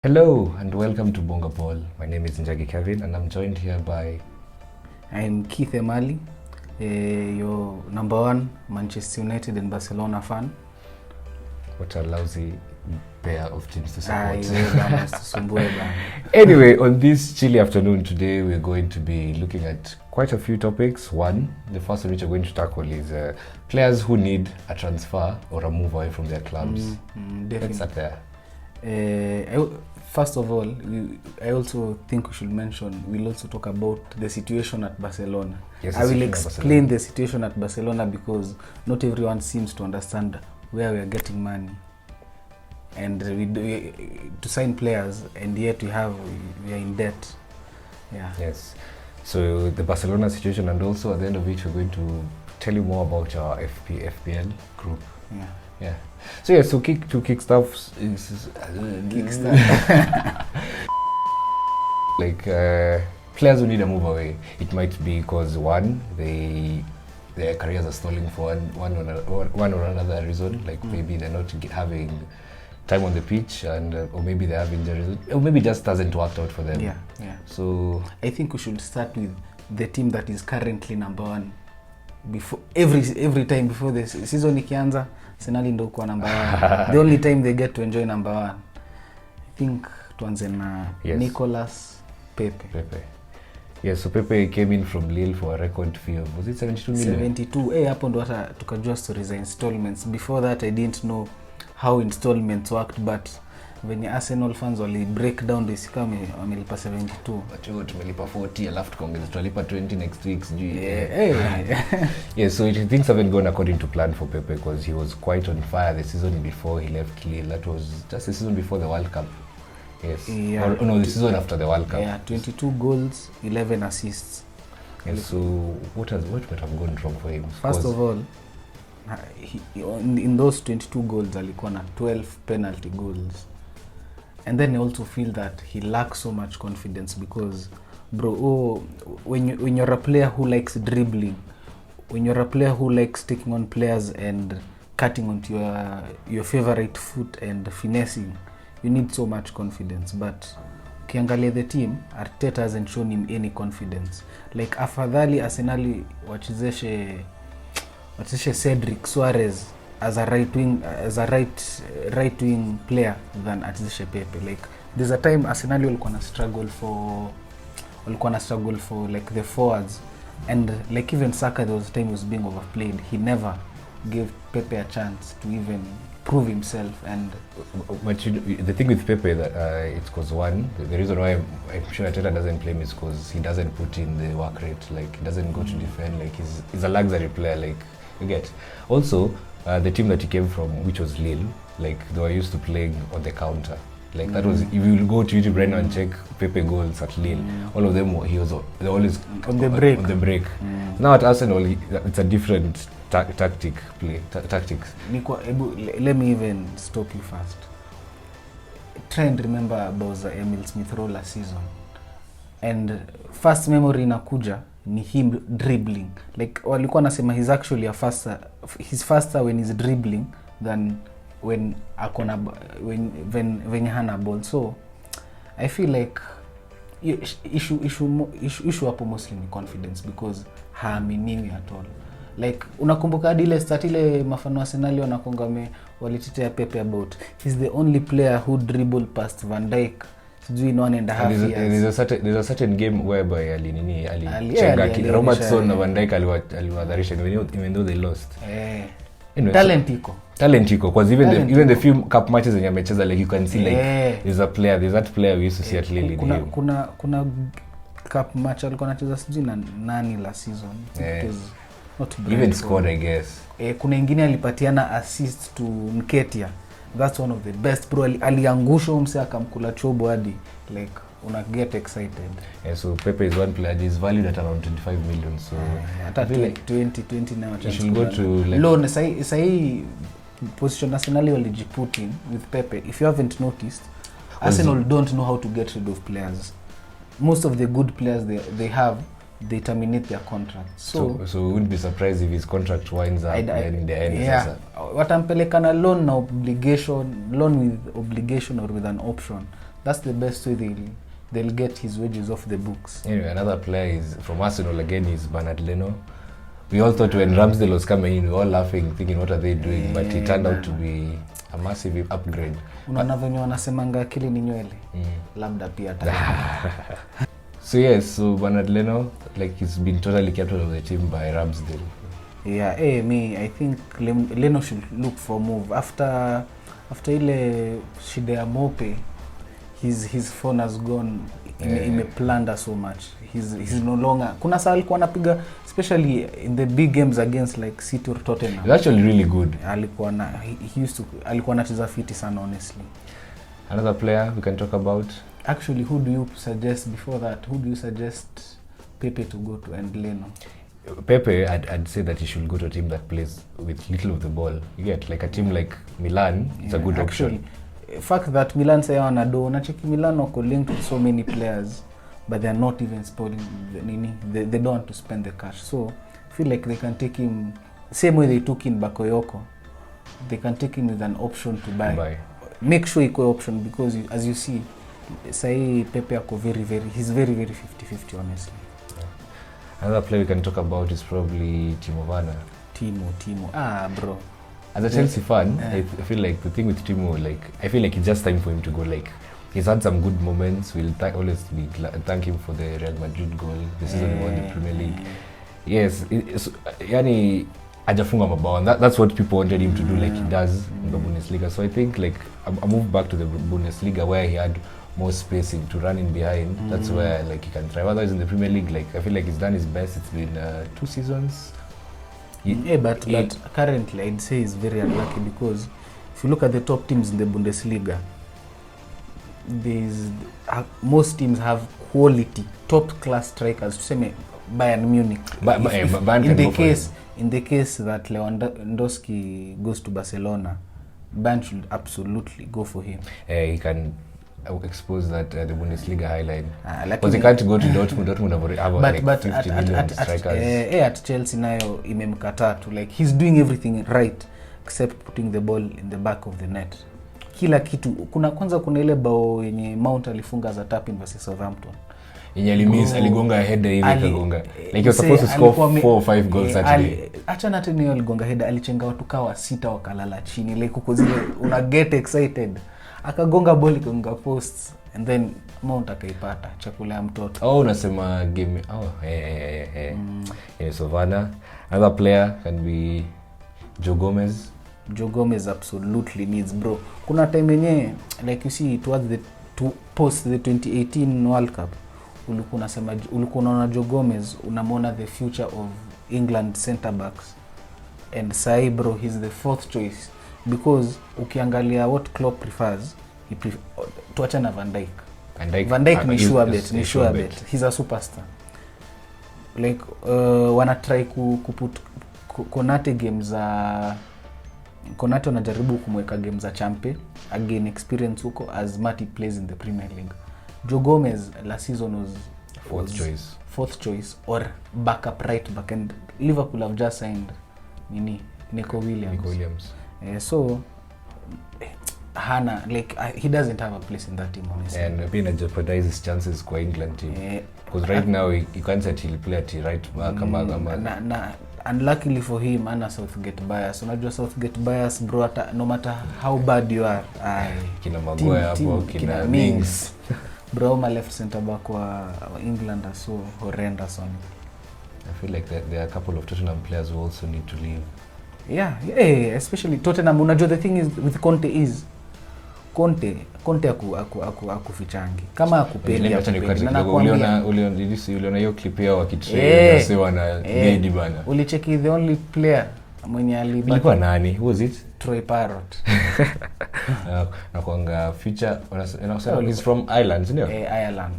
Hello and welcome to Bonga Paul. My name is Njagi Kevin and I'm joined here by... I'm Keith Emali, your number one Manchester United and Barcelona fan. What a lousy pair of teams to support. Anyway, on this chilly afternoon today, we're going to be looking at quite a few topics. One, the first one which we're going to tackle is players who need a transfer or a move away from their clubs. Let's start there. First of all, I also think we should mention, we'll also talk about the situation at Barcelona. Yes, I will explain the situation at Barcelona because not everyone seems to understand where we are getting money. And to sign players, and yet we are in debt. Yeah. Yes. So the Barcelona situation, and also at the end of it, we're going to tell you more about our FPL group. Yeah. Yeah. So yeah, so kick stuff is like players who need a move away. It might be because one, their careers are stalling for one or another reason. Like maybe they're not having time on the pitch, and or maybe they have injuries, or maybe it just doesn't work out for them. Yeah. So I think we should start with the team that is currently number one. Before every time before the season ikianza, Arsenal ndo kwa number one. The only time they get to enjoy number one. I think tuanze na Nicolas Pepe. Yes, so Pepe came in from Lille for a record fee of, was it 72 million? 72. Hapo ndo hata tukajua stories za installments. Before that I didn't know how installments worked, but when Arsenal fans wali break down this kama wamelipa 72. Acho tumelipa 40 alafu tukaongeza tutalipa 20 next week sijui. Yeah, so things haven't gone according to plan for Pepe because he was quite on fire the season before he left Lille. That was just the season before the World Cup. Yes. Yeah. Or no, the season after the World Cup. Yeah, 22 goals, 11 assists. Yes, so what might have gone wrong for him? First of all, in those 22 goals alikuwa na 12 penalty goals. And then I also feel that he lacks so much confidence because, when you're a player who likes dribbling, when you're a player who likes taking on players and cutting onto your favorite foot and finessing, you need so much confidence. But ukiangalia the team, Arteta hasn't shown him any confidence. Like afadhali Arsenal wachezeshe Cedric Suarez as a right wing player than Atizeshe Pepe. Like there's a time Arsenal walikuwa na struggle for like the forwards, and like even Saka there was a time he was being overplayed. He never gave Pepe a chance to even prove himself. And but the thing with Pepe that it's because one, the reason why I'm sure Arteta doesn't play him is because he doesn't put in the work rate. Like he doesn't go to defend. Like he's a luxury player. Like you get. Also, the team that he came from, which was Lille, like they were used to playing on the counter. Like that was, if you will go to YouTube right now and check Pepe goals at Lille, all of them they're always on the break. Now at Arsenal, it's a different tactics. Let me even stop you first. Try and remember about the Emil Smith Rowe last season, and first memory inakuja ni him dribbling. Like walikuwa nasema he's actually he's faster when he's dribbling than when when hana ball. So I feel like issue hapo mostly ni confidence because haaminiwi at all. Like unakumbuka ile start ile mafano Arsenal wanakonga walitetea Pepe about he's the only player who dribbled past Van Dijk in 1.5 years. There's a certain game whereby alichenga Robertson na Van Dijk aliwadharisha even though they lost. Anyway, talent iko because even the few cup matches zenye amecheza, like you can see like there's that player we used to see at Lille. Kuna cup match alikuwa anacheza sijui na nani la season. It was not even scored, I guess. Kuna ingine alipatiana assist to Nketiah. That's one of the best, bro. Aliangusha mse akamkula chobo hadi like una get excited. Yeah, so Pepe is one player. He's valued at around 25 million. So at like 20 now. He should go to like loan. Say position Arsenal walijiput in with Pepe. If you haven't noticed, Arsenal don't know how to get rid of players. Most of the good players they have, they terminate their contract. So we wouldn't be surprised if his contract winds up in the end. Watampeleka na loan with obligation or with an option. That's the best way they'll get his wages off the books. Anyway, another player is from Arsenal again is Bernard Leno. We all thought when Ramsdale was coming in, we were all laughing, thinking what are they doing, but he turned out to be a massive upgrade. Unaona venye wanasemanga akili ni nywele. Labda pia So yes, so Bernard Leno, like he's been totally captain of the team by Ramsdale. Yeah, I think Leno should look for a move after ile shida ya Mope. His phone has gone imeplunder so much. He's no longer. Kuna saa alikuwa anapiga especially in the big games against like City or Tottenham. He's actually really good. Alikuwa anacheza fiti sana honestly. Another player we can talk about. Actually, who do you suggest before that? Who do you suggest Pepe to go to and Leno? Pepe, I'd say that he should go to a team that plays with little of the ball. You get like a team like Milan, it's a good option. Fact that Milan say wanado, unacheki Milan wako linked to so many players, but they're not even spoiling they don't want to spend the cash. So I feel like they can take him same way they took in Bakayoko. They can take him with an option to buy. Make sure iko option because as you see, say Pepe ako he's very 50-50 honestly. Another player we can talk about is probably Timo Werner. Timo. Bro. As a Chelsea fan, I feel like the thing with Timo, like I feel like it's just time for him to go. Like he's had some good moments. We'll always thank him for the Real Madrid goal, the season won the Premier League. Yes, yani hajafunga mabao, and that's what people wanted him to do, like he does in the Bundesliga. So I think like a move back to the Bundesliga where he had more spacing to run in behind. That's where like he can thrive. Otherwise in the Premier League, like I feel like he's done his best. It's been 2 seasons. But currently I'd say he's very unlucky because if you look at the top teams in the Bundesliga, most teams have quality, top class strikers. To say Bayern Munich. In the case that Lewandowski goes to Barcelona, Bayern should absolutely go for him. He can expose that the Bundesliga highline. Because he can't go to Dortmund. Dortmund have like 50 million strikers. At Chelsea nayo imemkataa to, like he's doing everything right except putting the ball in the back of the net. Kila kitu kuna ile bao yenye Mount alifunga za tap in versus Southampton. Yenye aligonga header hivi kagonga. Like you're supposed to score 4 or 5 goals actually. Acha na tena aligonga header, alichenga watu kawa 6 wakalala chini. Like uko zile una get excited. Akagonga ball ikagonga posts and then Mount akaipata chakula ya mtoto. Unasema game. So Werner. Another player can be Joe Gomez. Joe Gomez absolutely needs, bro. Kuna time yenye like you see towards post the 2018 World Cup, ulikuwa unaona Joe Gomez, unamwona the future of England center backs, and sai bro he's the 4th choice because ukiangalia what Klopp prefers, tuacha na Van Dijk ni sure bet, he's a superstar. Like wana try kuput Konate games za Konate wanajaribu kumweka games za champe again experience huko as Matty plays in the Premier League. Joe Gomez last season was 4th choice or backup right back, and Liverpool have just signed Nico Williams. So Hana, like he doesn't have a place in that team honestly. And being jeopardize his chances kwa England team. Because right now you can't say he'll play at right back unluckily for him ana Southgate bias. Unajua Southgate bias bro, no matter how bad you are. Kina Maguire hapo, kina Mings. Bro, my left center back wa England are so horrendous on. I feel like there are a couple of Tottenham players who also need to leave. Yeah, especially Tottenham. Unajua the thing is with Conte akufichangi kama akupendi. Uliona hiyo clip yao wakitrain na sewa na Gedi bana. Ulicheki the only player mwenye alikuwa nani? Who was it? Troy Parrott. Na kuanga feature unasema he's from Ireland, sio? Ireland.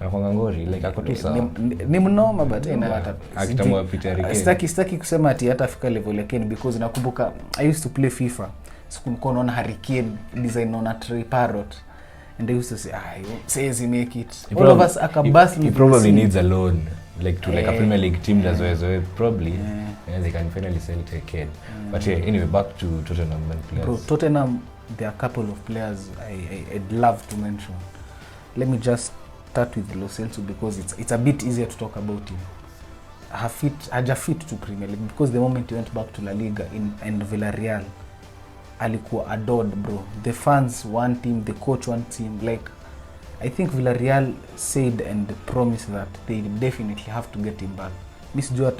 Anakuanga ngori like akotu sawa. Ni mnoma but hata akitamwa Peter Rike. Sitaki kusema ati hata afika level yake because nakumbuka I used to play FIFA. Sikunikuwa naona Harry Kane design on a Troy Parrott, and they used to say says he make it. All of us akabas. He probably needs a loan like to like a Premier League team that's where probably they can finally sell it again. But anyway, back to Tottenham players. Bro, Tottenham there are a couple of players I'd love to mention. Let me just start with Lo Celso because it's a bit easier to talk about him. Haja fit to Premier League because the moment he went back to La Liga and Villarreal, alikuwa adored, bro. The fans want him, the coach wants him. Like, I think Villarreal said and promised that they definitely have to get him back. Mi sijua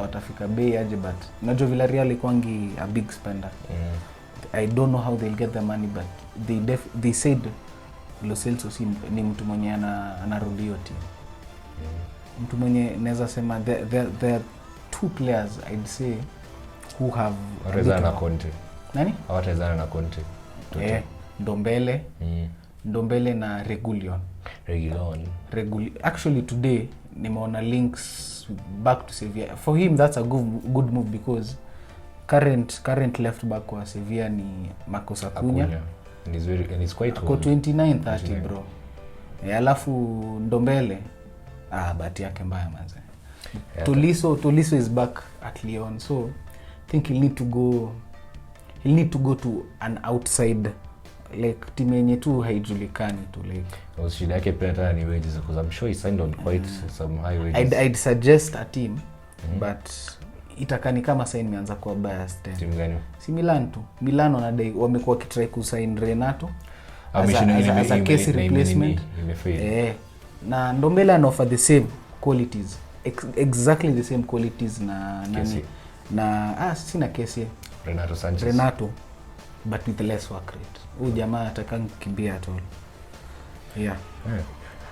watafika bei aje, but unajua Villarreal ikwangi a big spender. I don't know how they'll get the money, but they said Lo Celso ni mtu mwenye anarudi hiyo team. Mtu mwenye naweza sema there are two players I'd say who have Rezana Conte. Nani? Hawatazana na Conte. Ndombele na Regulion. Actually today nimeona links back to Sevilla. For him that's a good move because current left back wa Sevilla ni Marcos Acuna. And he's quite old. 29-30 bro. Alafu Ndombele bahati yake mbaya manze. Tolisso is back at Lyon, so I think he'll need to go to an outside, like team yenye tu haijulikani tu, like shida yake pia hata ni wages because I'm sure he signed on quite some high wages. I'd suggest a team but itakani kama sign imeanza kuwa biased. Team gani? Si Milan tu. Milan wanadai wamekuwa kitry kusign Renato as a case replacement. Na Ndombele an offer the same qualities, exactly the same qualities na nani sina kesi Renato Sanchez, but with less work rate. Huyu jamaa atakangi kimbia at all. Yeah.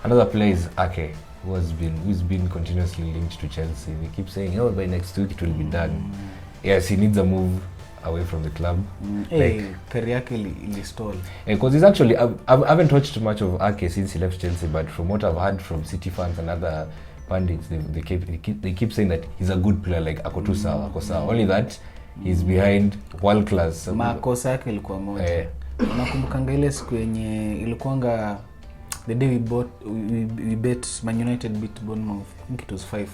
Another player is Ake, who's been continuously linked to Chelsea. They keep saying, oh, by next week it will be done. Yes, he needs a move away from the club. Career yake ilistall. Because he's actually, I haven't watched much of Ake since he left Chelsea, but from what I've heard from City fans and other pundits, they keep saying that he's a good player, like ako tu sawa, ako sawa. Only that he's behind world class. Makosa yake ilikuwa moja. Unakumbukanga ile siku yenye ilikuanga the day we bet Man United beat Bournemouth. I think it was 5-2.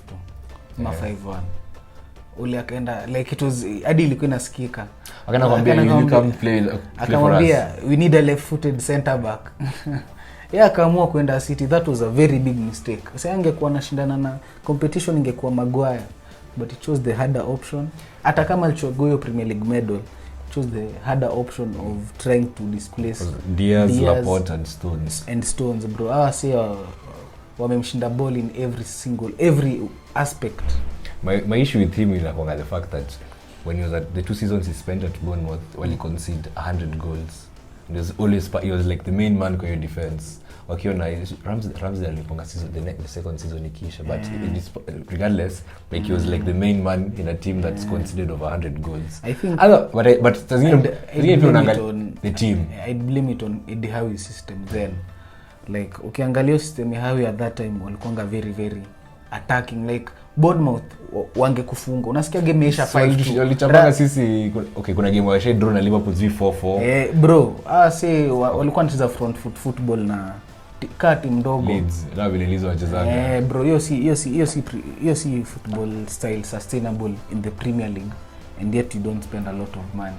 Ma 5-1. Ule akaenda like it was hadi ilikuwa inasikika. Akakwambia you come play for us. Akamwambia we need a left-footed center back. Yeye akaamua kwenda City. That was a very big mistake. Sasa angekuwa anashindana na competition ingekuwa Maguire, but he chose the harder option. Hata kama alichagua hiyo Premier League medal, chose the harder option of trying to displace Diaz, Laporte and Stones. Bro, say wamemshinda ball in every aspect. My issue with him is the fact that when he was at the 2 seasons he spent at Bournemouth, when he conceded 100 goals, he was like the main man kwa your defense. Wakiona Ramsey aliponga season the second season ikisha, but regardless, like he was like the main man in a team that's conceded over 100 goals. I think but the team, I'd blame it on Eddie Howe's system then. Like ukiangalia system ya Howe at that time walikuwa very very attacking, like Bournemouth wangekufunga. Unasikia game imeisha 5-2. Walichapanga sisi kuna game wa draw na Liverpool 3-4. Bro, walikuwa wanacheza front foot football na kati mdogo. Leeds, na vile Leeds wachezanga. Bro, hiyo si football style sustainable in the Premier League, and yet you don't spend a lot of money.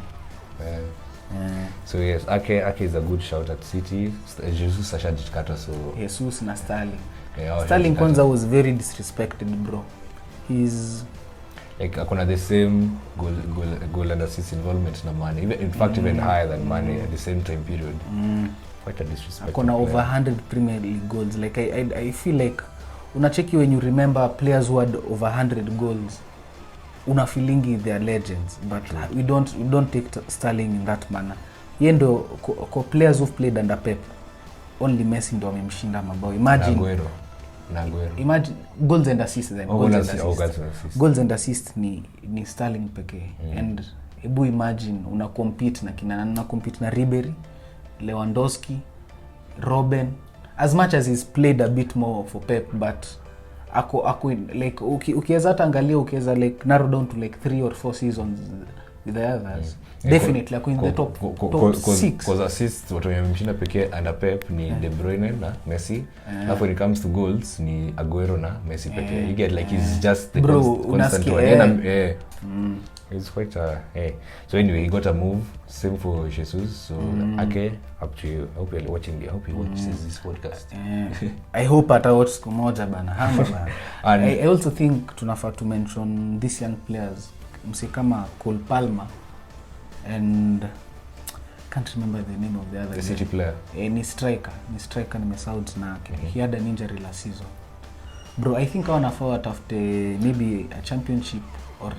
So yes, Ake is a good shout at City. Jesus ashajikata, so Jesus na Sterling. Sterling kwanza was very disrespected, bro. He's like akona the same goal and assist involvement na Mane, in fact even higher than Mane at the same time period. Quite a disrespect. Akona over 100 Premier League goals. Like I feel like unacheki when you remember players who had over 100 goals, una feelingi they are legends, but we don't take Sterling in that manner. Yendo ko players who've played under Pep, only Messi ndo amemshinda mabao. Imagine imagine goals and assists then. Goals and assists ni Sterling pekee. And hebu imagine una compete na Ribery, Lewandowski, Robben, as much as he's played a bit more for Pep, but ako like ukiweza hata angalia ukiweza like narrow down to like 3 or 4 seasons with the others, definitely ako in the top 6. Because assists watu wamemshinda pekee under Pep ni De Bruyne na Messi. Hapo when it comes to goals ni Aguero na Messi pekee. You get like he's just the constant one. It's quite hey. So anyway, he got a move. Same for Jesus. So Ake, up to you. I hope you're watching. I hope he watches this podcast. I hope ata watch siku moja bana. Hama bana. I also think tunafaa to mention these young players. Mse kama Cole Palmer and can't remember the name of the other. The City player. Ni striker nimesahau jina yake. He had an injury last season. Bro, I think wanafaa watafute maybe a championship or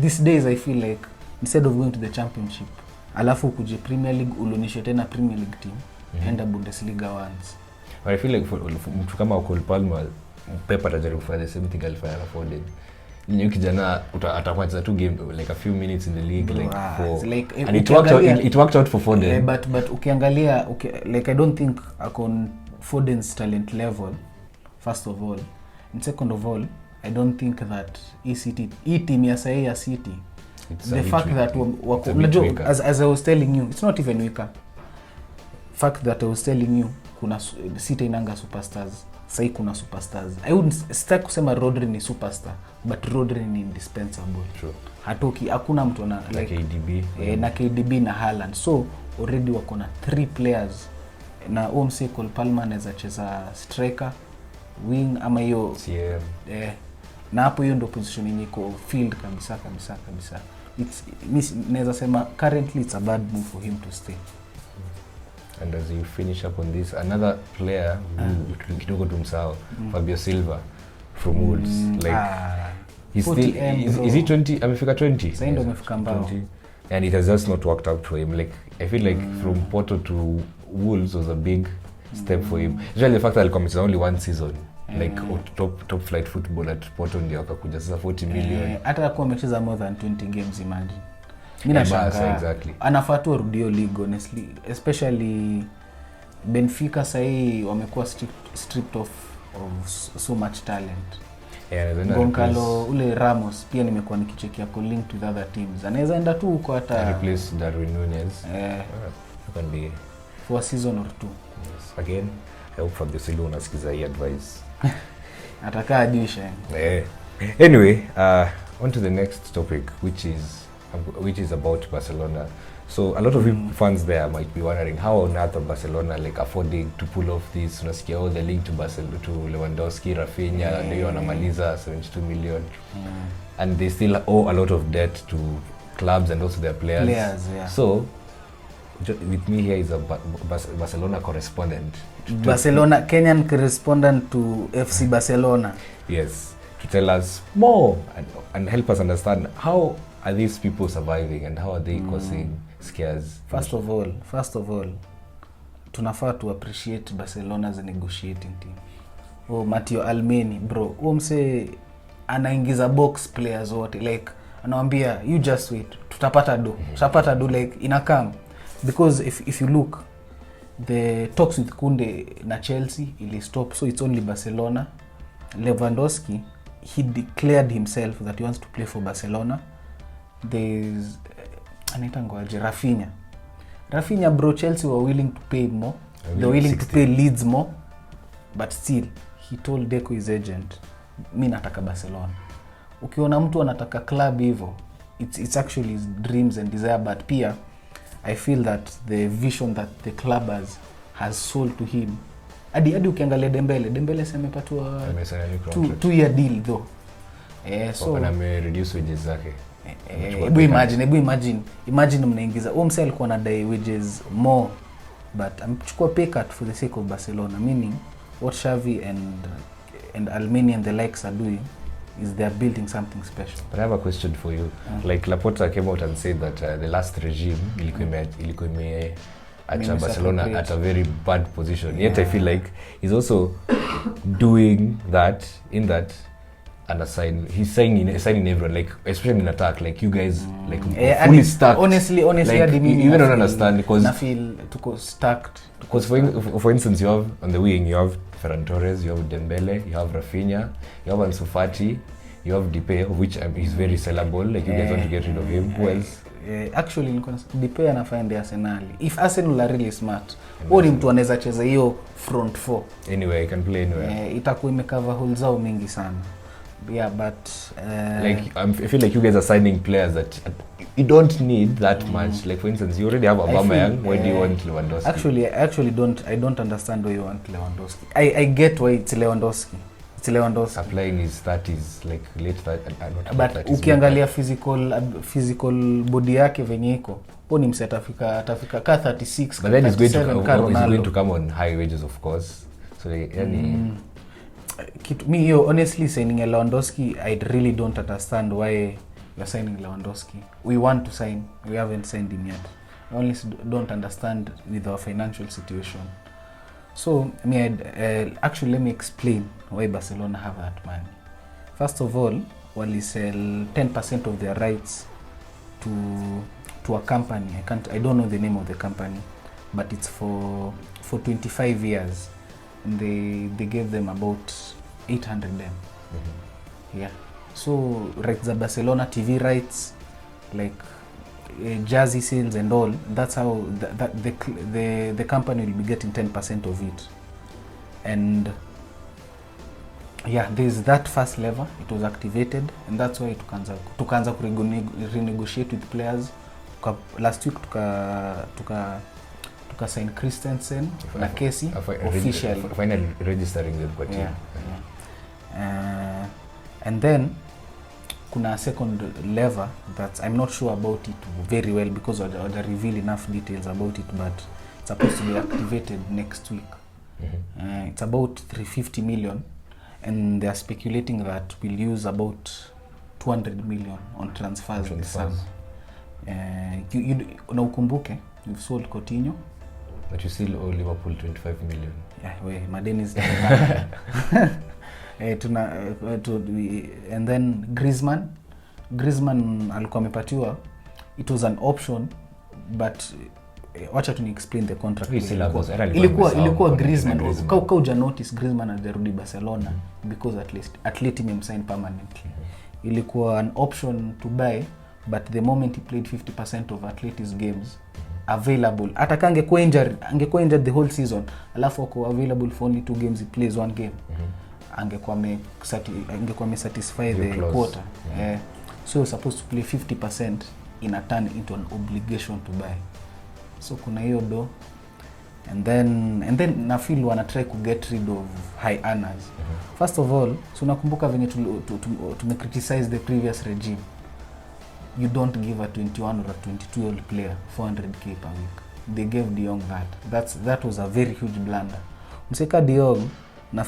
these days I feel like instead of going to the championship alafu kuje Premier League ulonishe tena Premier League team enda Bundesliga once. But I feel like for mtu kama Cole Palmer, Pep atajaribu kufanya the same thing alifanya na Foden. Ni kijana atafanya tu game like a few minutes in the league like for like, and it worked out for Foden. But ukiangalia like I don't think akon Foden's talent level first of all, and second of all I don't think that team ya City the fact that as I was telling you, it's not even weaker. Fact that I was telling you kuna City inanga superstars, sai kuna superstars. I wouldn't start kusema Rodri ni superstar, but Rodri ni indispensable. True. Hatoki hakuna mtu ana like KDB na KDB na Haaland. So already wako na 3 players na Omse Cole Palmer anaweza cheza striker, wing ama hiyo CM. Na hapo hiyo ndo position yenye iko field kabisa. It's naweza sema currently it's a bad move for him to stay. And as you finish up on this, another player kidogo tumsahau, Fabio Silva from Wolves. Like he's still is he 20? Amefika 20. Sasa ndo amefika mbao. And it has just not worked out for him. Like I feel like from Porto to Wolves was a big step for him. Especially the fact that alikuwa amecheza only one season. Like top flight football at Porto ndio akakuja sasa 40 million. Hata kwa amecheza more than 20 games imagine. Mimi nashangaa. Exactly. Anafaa tu rudio league honestly, especially Benfica sai wamekuwa stripped of so much talent. Goncalo ule Ramos pia nimekuwa nikichekia kwa link to the other teams. Anaweza enda tu huko hata replace Darwin Núñez. Can be for a season or two. Yes. Again, I hope Fabio Silva unasikiza hii advice. Atakaa adisha. Anyway, on to the next topic which is about Barcelona. So a lot of fans there might be wondering how on earth Barcelona like affording to pull off this. Unasikia all the link to Barcelona, to Lewandowski, Rafinha, ndio wanamaliza 72 million. And they still owe a lot of debt to clubs and also their players. Yeah. So with me here is a Barcelona correspondent. Barcelona Kenyan correspondent to FC Barcelona. Yes, to tell us more and help us understand how are these people surviving and how are they causing scares. First of all, tunafaa to appreciate Barcelona's negotiating team. Matteo Almeni bro, mse anaingiza box players wote, like anawaambia you just wait, tutapata do like inakam. Because if you look, the talks with Kunde na Chelsea ili stop, so it's only Barcelona. Lewandowski, he declared himself that he wants to play for Barcelona. There's Rafinha bro, Chelsea were willing to pay more. They're willing 60. To pay Leeds more, but still he told Deco, his agent, mimi nataka Barcelona. Ukiona mtu anataka club hivyo, it's actually his dreams and desire, but pia I feel that the vision that the club has sold to him. Hadi ukiangalia Dembele semepatwa 2-year deal though. So and reduce wages zake. Imagine mnaingiza mse alikuwa anadai wages more, but amechukua pay cut for the sake of Barcelona, meaning what Xavi and Almeni and the likes are doing is they are building something special. But I have a question for you. Like Laporta came out and said that the last regime ilikuwa acha Barcelona at a very bad position. Yet I feel like he's also doing that in that he's signing everyone, like especially in attack, like you guys like fully stacked. Honestly like, I didn't even don't understand because I feel to stacked. Because for instance, you have on the wing you have Ferran Torres, you have Dembele, you have Rafinha, you have Ansu Fati, you have Pepe, which is very sellable. Like you guys want to get rid of him. Who else? Actually Pepe anafanya Arsenal. If Arsenal are really smart, or mtu anaweza cheza hiyo front four. Anyway, I can play anywhere. Itakuwa imecover holes zao mingi sana. Yeah, but like I feel like you guys are signing players that you don't need that much. Like for instance, you already have Aubameyang. Why do you want Lewandowski? Actually, I don't understand why you want Lewandowski. I get why it's Lewandowski. It's Lewandowski. Applying his 30s, like late 30s, not but 30s. Ukiangalia physical body yake venye iko, huo ni mse atafika ka 36. But then he's going to come on high wages, of course. So me, honestly, signing Lewandowski, I really don't understand why you're signing Lewandowski. We want to sign, we haven't signed him yet. I honestly don't understand with our financial situation. So, actually, let me explain why Barcelona have that money. First of all, while sell 10% of their rights to a company. I don't know the name of the company, but it's for 25 years. And they gave them about 800 them. Mm-hmm. Yeah. So rights the Barcelona TV rights, like jersey sales and all, that's how the company will be getting 10% of it. And yeah, there's that first lever, it was activated, and that's why tukaanza renegotiate with players. Last week tuka sign Christensen na Casey officially, finally registering them for team. Yeah. And then kuna a second lever that I'm not sure about it very well because I don't reveal enough details about it, but it's supposed to be activated next week. Mm-hmm. It's about 350 million, and they are speculating that we'll use about 200 million on transfers this summer. Ukumbuke, you've sold Coutinho, but you still owe Liverpool 25 million. Yeah, madeni is and then Griezmann alikuwa amepatiwa, it was an option, but wacha tu explain the contract. Ilikuwa Griezmann. Kau uja notice Griezmann ajarudi Barcelona because Atleti memsign permanently. Ilikuwa an option to buy, but the moment he played 50% of Atleti's games available, ataka angekuwa injured the whole season, alafu ako available for only 2 games, he plays 1 game, angekuwa satisfy the quota. So you're supposed to play 50% in a turn into an obligation to buy. So kuna hiyo do, and then na feel wana try to get rid of high earners. First of all, so nakumbuka venye to criticize the previous regime. You don't give a 21 or a 22-year-old player 400k per week. They gave De Jong that was a very huge blunder. Mseka De Jong na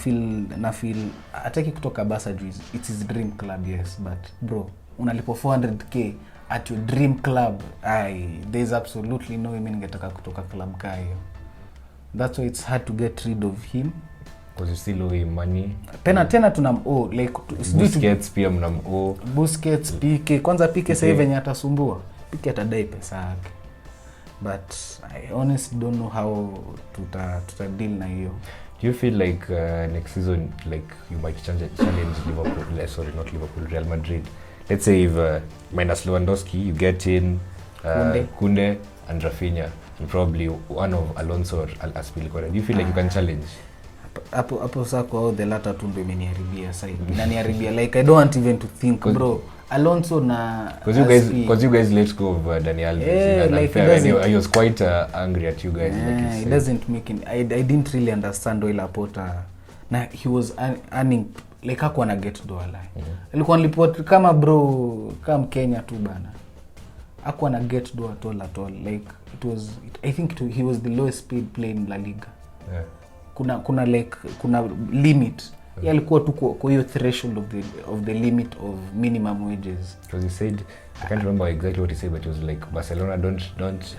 feel ataki kutoka Barca juice. It's his dream club, yes, but bro, unalipo 400k at your dream club, there's absolutely no way ningetaka kutoka club ka hiyo. That's why it's hard to get rid of him, because you still owe him money. Tena tunam like Busquets pia mnam Busquets, PK kwanza sasa hivi venye atasumbua, PK atadai pesa yake, but I honestly don't know how tuta deal na hiyo. Do you feel like next season, like you might challenge Liverpool, not Liverpool, Real Madrid? Let's say if minus Lewandowski, you get in Kunde and Rafinha, and probably one of Alonso or Aspilicueta. Do you feel like you can challenge? Hapo sasa kwa the latter two ndio imeniharibia sasa. Inaniharibia, like I don't want even to think, bro. Alonso na because you guys let go of Dani Alves, and he was quite angry at you guys. It doesn't make it. I didn't really understand why Laporta, na he was earning like hakuwa na get do ala. Alikuwa report kama bro kama Kenya tu bana, hakuwa na get do at all. Like I think he was the lowest paid player in La Liga. Yeah. Kuna limit. Yeah. Alikuwa tu kwa hiyo threshold of the limit of minimum wages. Because he said, I can't remember exactly what he said, but it was like Barcelona don't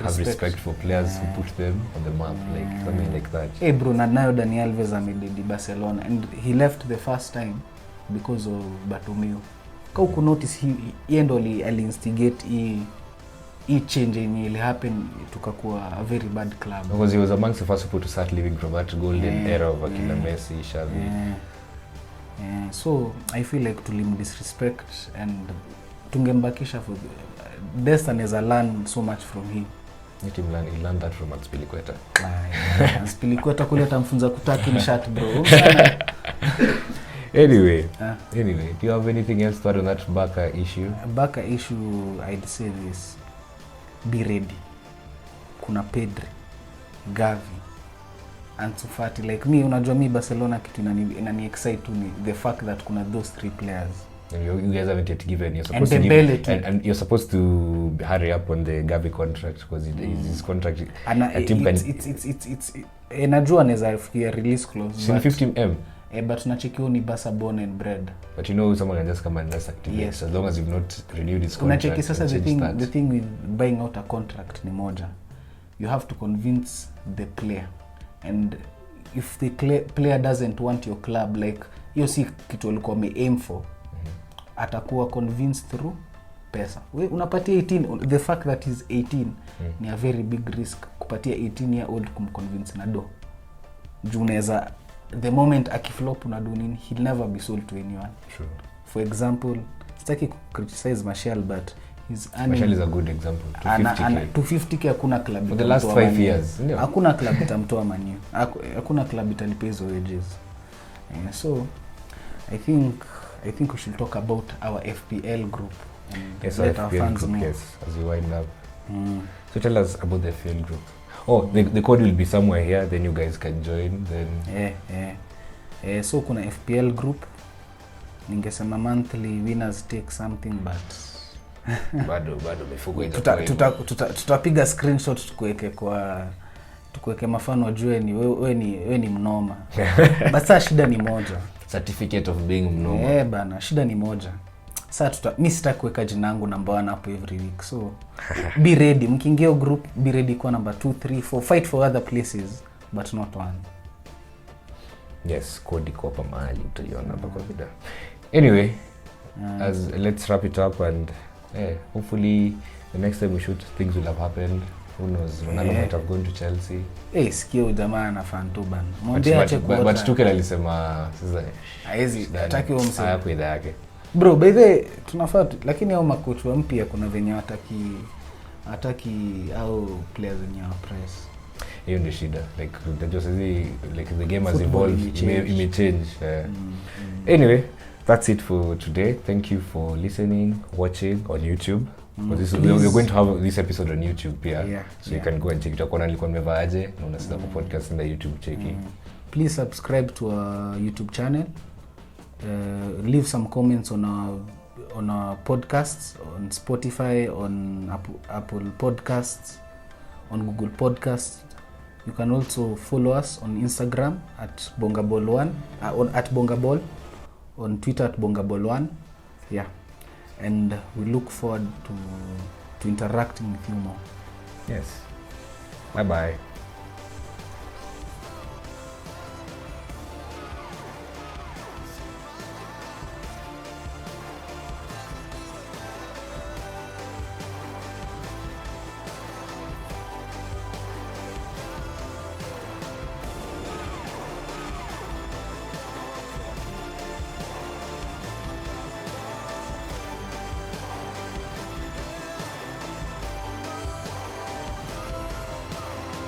have respect for players who put them on the map, like something like that. Hey bro, nayo Dani Alves amededi Barcelona, and he left the first time because of Bartomeu. Kau ku notice he ndo aliinstigate hii change will happen, tukakuwa a very bad club. Because he was amongst the first people to start living from that golden era of Akila Messi, Xavi. So I feel like to lim disrespect and tungembakisha for Destin as a learn so much from him. He learned that from Aspilicueta. Aspilicueta kule atamfunza kutaki ni shot bro. Anyway, do you have anything else to add on that Barca issue? Barca issue, I'd say this. Be ready. Kuna Pedri, Gavi, Ansu Fati. Like me, unajua mi Barcelona kitu inani excite to me. The fact that kuna those 3 players. And you guys haven't yet given. You're supposed to give, and you're supposed to hurry up on the Gavi contract because his contract. And it's najua anaweza fikia release clause. 50M. But nacheki ni Barca born and bred. But you know someone can just come and just activate. Yes. As long as you've not renewed his contract. Nacheki sasa the thing with buying out a contract ni moja. You have to convince the player, and if the player doesn't want your club, like hiyo si kitu alikuwa aim for, atakuwa convinced through pesa. We unapatia 18, the fact that he's 18 ni a very big risk kupatia 18-year-old kumconvince na do. Juneza the moment akiflop na do nini, he'll never be sold to anyone. True. For example, sitaki criticize Martial, but Martial is a good example. 250k hakuna club for the last 5 years. Hakuna club itamtoa Man U. Hakuna club italipa hizo wages. So I think we should talk about our FPL group. Yes, our FPL group, yes, as we wind up. So tell us about the FPL group. Oh, the code will be somewhere here, then you guys can join. Then so kuna FPL group. Ningesema monthly winners take something, but bado mifugo hizo. Tutapiga screenshot tukuweke mafano wajue ni wewe ni mnoma. Basi shida ni moja. Certificate of being mnoma. Bana, shida ni moja. Sasa mimi sitaki kuweka jina langu number 1 hapo every week. So be ready. Mkiingia group, be ready kwa number 2, 3, 4, fight for other places but not 1. Yes, code iko hapa mahali utaiona hapa kwa video. Anyway, let's wrap it up, and hopefully the next time we shoot things will have happened. Who knows, Ronaldo might have gone to Chelsea. Sikio jamaa na fan tu bana. Mwambie ache kuota. But Tuchel alisema sasa haizi hataki huo msemo. Haya kwa idhaa yake. Bro, by the way, tunafaa lakini hao makocha wa mpya kuna venye hataki au players wenye wa press. Hiyo ndio shida. Like just like the game has evolved, it change. Anyway, that's it for today. Thank you for listening, watching on YouTube. We're going to have this episode on YouTube here, so you can go and check it out. Kuna nilikuwa nimevaaje na unasikia kwa podcast na YouTube checking. Please subscribe to our YouTube channel. Leave some comments on our podcasts, on Spotify, on Apple Podcasts, on Google Podcasts. You can also follow us on Instagram at bongaball1, at bongaball, on Twitter at bongaball1. And we look forward to interacting with you more. Yes. Bye bye.